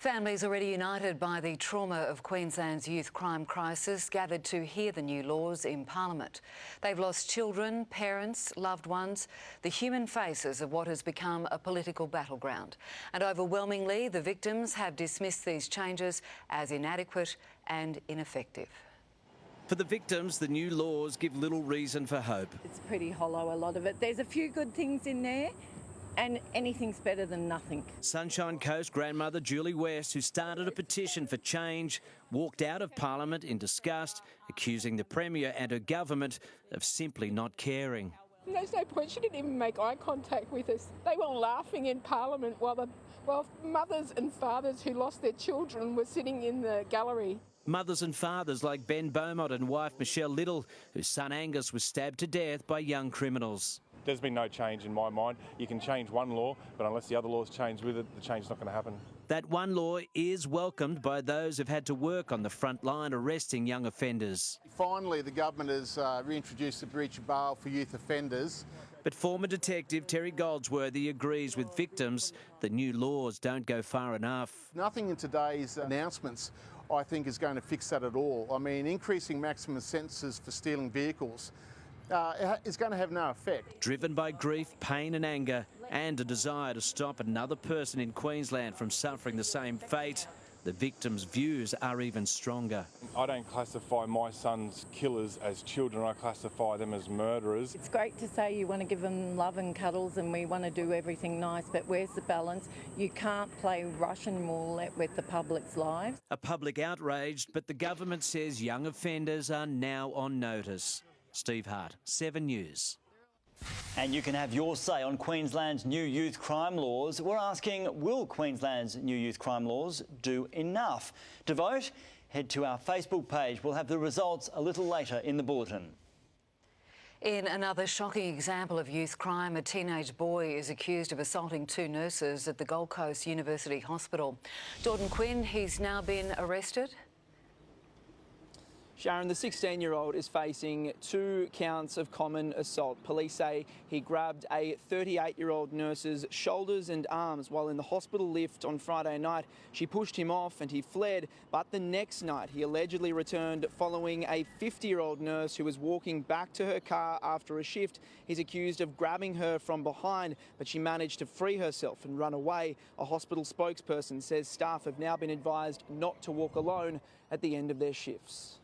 Families already united by the trauma of Queensland's youth crime crisis gathered to hear the new laws in Parliament. They've lost children, parents, loved ones, the human faces of what has become a political battleground. And overwhelmingly, the victims have dismissed these changes as inadequate and ineffective. For the victims, the new laws give little reason for hope. It's pretty hollow, a lot of it. There's a few good things in there, and anything's better than nothing. Sunshine Coast grandmother Julie West, who started a petition for change, walked out of Parliament in disgust, accusing the Premier and her government of simply not caring. There's no point. She didn't even make eye contact with us. They were laughing in Parliament while mothers and fathers who lost their children were sitting in the gallery. Mothers and fathers like Ben Beaumont and wife Michelle Little, whose son Angus was stabbed to death by young criminals. There's been no change in my mind. You can change one law, but unless the other laws change with it, the change is not going to happen. That one law is welcomed by those who've had to work on the front line arresting young offenders. Finally, the government has reintroduced the breach of bail for youth offenders. But former detective Terry Goldsworthy agrees with victims that new laws don't go far enough. Nothing in today's announcements, I think, is going to fix that at all. I mean, increasing maximum sentences for stealing vehicles is going to have no effect. Driven by grief, pain and anger, and a desire to stop another person in Queensland from suffering the same fate, the victims' views are even stronger. I don't classify my son's killers as children, I classify them as murderers. It's great to say you want to give them love and cuddles and we want to do everything nice, but where's the balance? You can't play Russian roulette with the public's lives. A public outrage, but the government says young offenders are now on notice. Steve Hart, 7 News. And you can have your say on Queensland's new youth crime laws. We're asking, will Queensland's new youth crime laws do enough? To vote, head to our Facebook page. We'll have the results a little later in the bulletin. In another shocking example of youth crime, a teenage boy is accused of assaulting 2 nurses at the Gold Coast University Hospital. Jordan Quinn, he's now been arrested. Sharon, the 16-year-old is facing 2 counts of common assault. Police say he grabbed a 38-year-old nurse's shoulders and arms while in the hospital lift on Friday night. She pushed him off and he fled, but the next night he allegedly returned following a 50-year-old nurse who was walking back to her car after a shift. He's accused of grabbing her from behind, but she managed to free herself and run away. A hospital spokesperson says staff have now been advised not to walk alone at the end of their shifts.